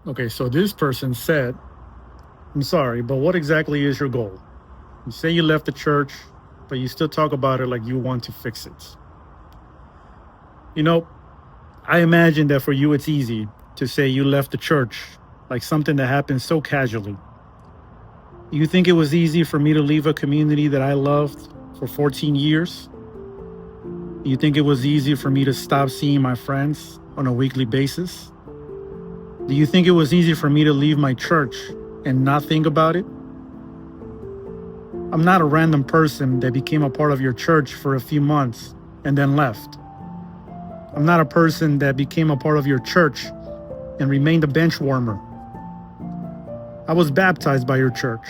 Okay, so this person said, I'm sorry, but what exactly is your goal? You say you left the church, but you still talk about it like you want to fix it. You know, I imagine that for you it's easy to say you left the church, like something that happened so casually. You think it was easy for me to leave a community that I loved for 14 years? You think it was easy for me to stop seeing my friends on a weekly basis? Do you think it was easy for me to leave my church and not think about it? I'm not a random person that became a part of your church for a few months and then left. I'm not a person that became a part of your church and remained a bench warmer. I was baptized by your church,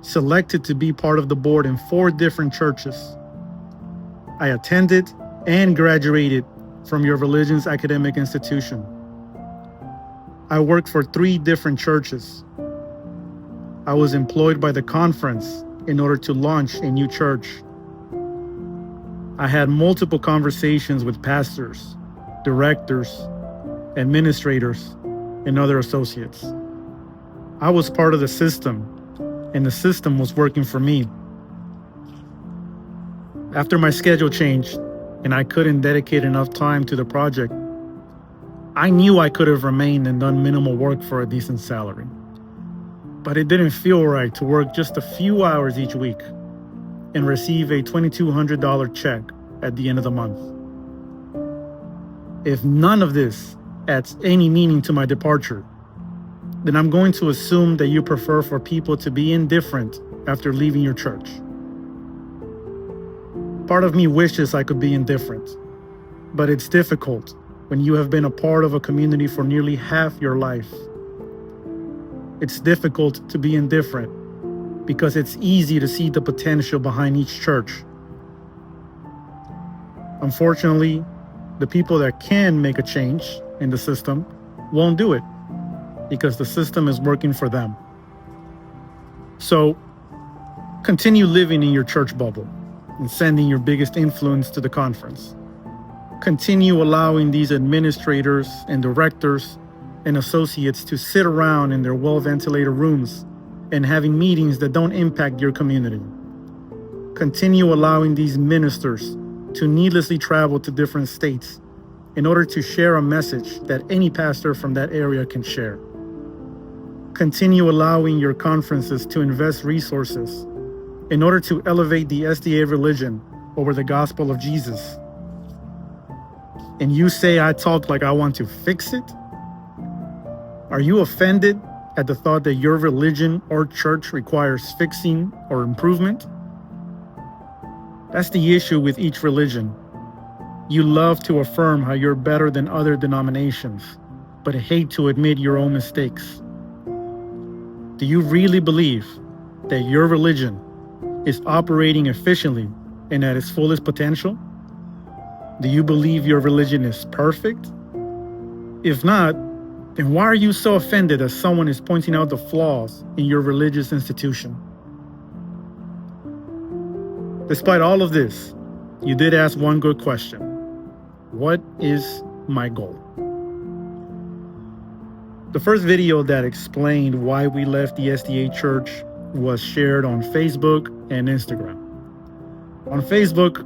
selected to be part of the board in 4 different churches. I attended and graduated from your religion's academic institution. I worked for 3 different churches. I was employed by the conference in order to launch a new church. I had multiple conversations with pastors, directors, administrators, and other associates. I was part of the system, and the system was working for me. After my schedule changed and I couldn't dedicate enough time to the project, I knew I could have remained and done minimal work for a decent salary. But it didn't feel right to work just a few hours each week and receive a $2,200 check at the end of the month. If none of this adds any meaning to my departure, then I'm going to assume that you prefer for people to be indifferent after leaving your church. Part of me wishes I could be indifferent, but it's difficult when you have been a part of a community for nearly half your life. It's difficult to be indifferent because it's easy to see the potential behind each church. Unfortunately, the people that can make a change in the system won't do it because the system is working for them. So, continue living in your church bubble and sending your biggest influence to the conference. Continue allowing these administrators and directors and associates to sit around in their well-ventilated rooms and having meetings that don't impact your community. Continue allowing these ministers to needlessly travel to different states in order to share a message that any pastor from that area can share. Continue allowing your conferences to invest resources in order to elevate the SDA religion over the gospel of Jesus. And you say I talk like I want to fix it? Are you offended at the thought that your religion or church requires fixing or improvement? That's the issue with each religion. You love to affirm how you're better than other denominations, but hate to admit your own mistakes. Do you really believe that your religion is operating efficiently and at its fullest potential? Do you believe your religion is perfect? If not, then why are you so offended as someone is pointing out the flaws in your religious institution? Despite all of this, you did ask one good question. What is my goal? The first video that explained why we left the SDA Church was shared on Facebook and Instagram. On Facebook,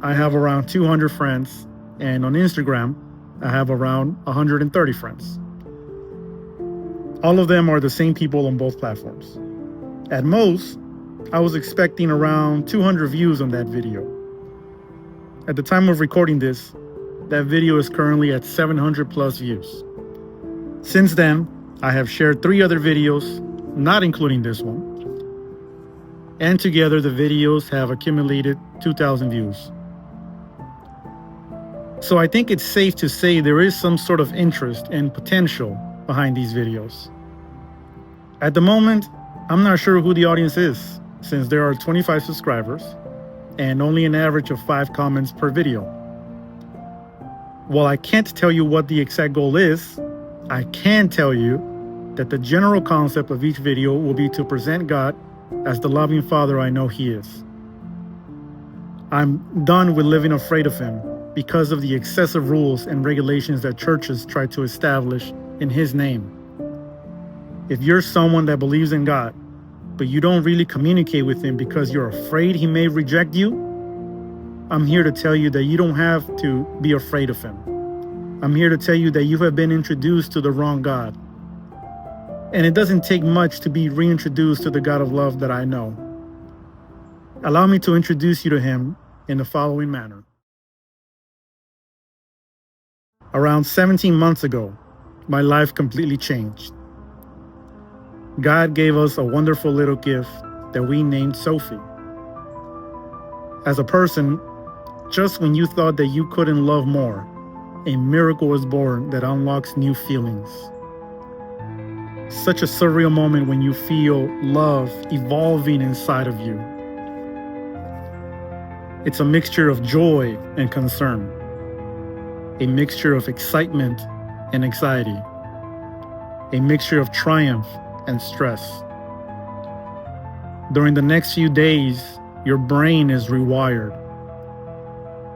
I have around 200 friends, and on Instagram, I have around 130 friends. All of them are the same people on both platforms. At most, I was expecting around 200 views on that video. At the time of recording this, that video is currently at 700 plus views. Since then, I have shared 3 other videos, not including this one, and together the videos have accumulated 2,000 views. So I think it's safe to say there is some sort of interest and potential behind these videos. At the moment, I'm not sure who the audience is, since there are 25 subscribers and only an average of 5 comments per video. While I can't tell you what the exact goal is, I can tell you that the general concept of each video will be to present God as the loving Father I know He is. I'm done with living afraid of Him because of the excessive rules and regulations that churches try to establish in His name. If you're someone that believes in God, but you don't really communicate with him because you're afraid he may reject you, I'm here to tell you that you don't have to be afraid of him. I'm here to tell you that you have been introduced to the wrong God. And it doesn't take much to be reintroduced to the God of love that I know. Allow me to introduce you to him in the following manner. Around 17 months ago, my life completely changed. God gave us a wonderful little gift that we named Sophie. As a person, just when you thought that you couldn't love more, a miracle was born that unlocks new feelings. Such a surreal moment when you feel love evolving inside of you. It's a mixture of joy and concern, a mixture of excitement and anxiety, a mixture of triumph and stress. During the next few days, your brain is rewired.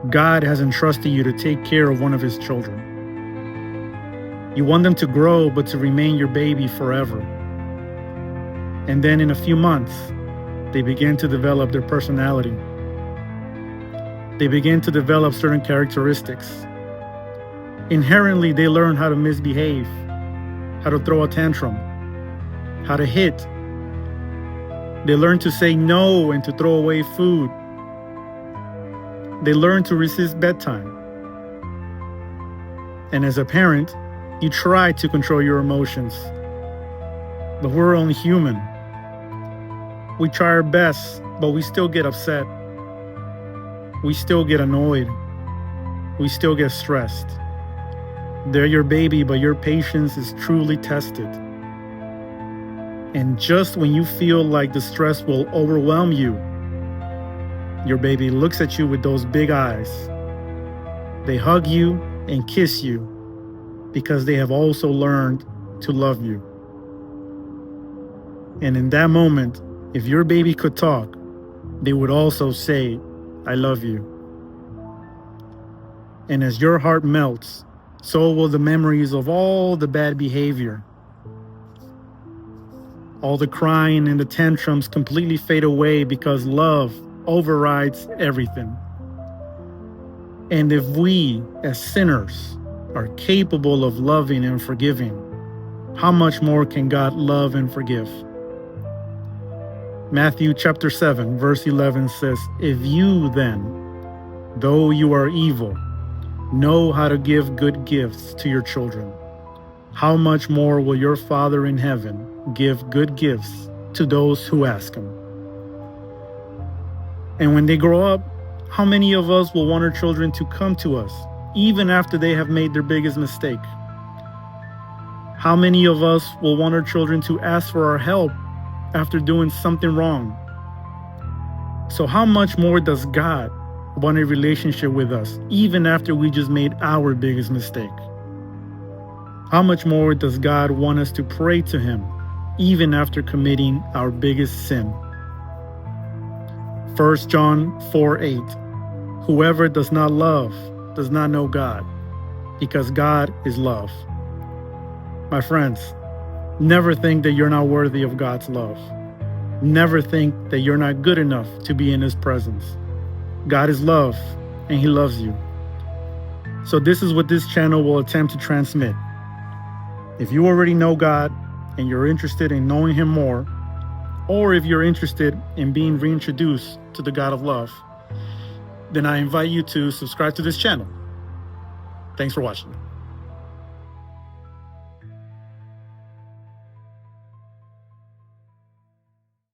God has entrusted you to take care of one of his children. You want them to grow, but to remain your baby forever. And then in a few months, they begin to develop their personality. They begin to develop certain characteristics. Inherently, they learn how to misbehave, how to throw a tantrum, how to hit. They learn to say no and to throw away food. They learn to resist bedtime. And as a parent, you try to control your emotions. But we're only human. We try our best, but we still get upset. We still get annoyed. We still get stressed. They're your baby, but your patience is truly tested. And just when you feel like the stress will overwhelm you, your baby looks at you with those big eyes. They hug you and kiss you because they have also learned to love you. And in that moment, if your baby could talk, they would also say, "I love you." And as your heart melts, so will the memories of all the bad behavior. All the crying and the tantrums completely fade away because love overrides everything. And if we, as sinners, are capable of loving and forgiving, how much more can God love and forgive? Matthew chapter 7, verse 11 says, "If you then, though you are evil, know how to give good gifts to your children, how much more will your Father in heaven give good gifts to those who ask him?" And when they grow up, how many of us will want our children to come to us, even after they have made their biggest mistake? How many of us will want our children to ask for our help after doing something wrong? So how much more does God want a relationship with us, even after we just made our biggest mistake? How much more does God want us to pray to him, even after committing our biggest sin? 1 John 4:8. Whoever does not love does not know God, because God is love. My friends, never think that you're not worthy of God's love. Never think that you're not good enough to be in his presence. God is love, and he loves you. So this is what this channel will attempt to transmit. If you already know God and you're interested in knowing him more, or if you're interested in being reintroduced to the God of love, then I invite you to subscribe to this channel. Thanks for watching.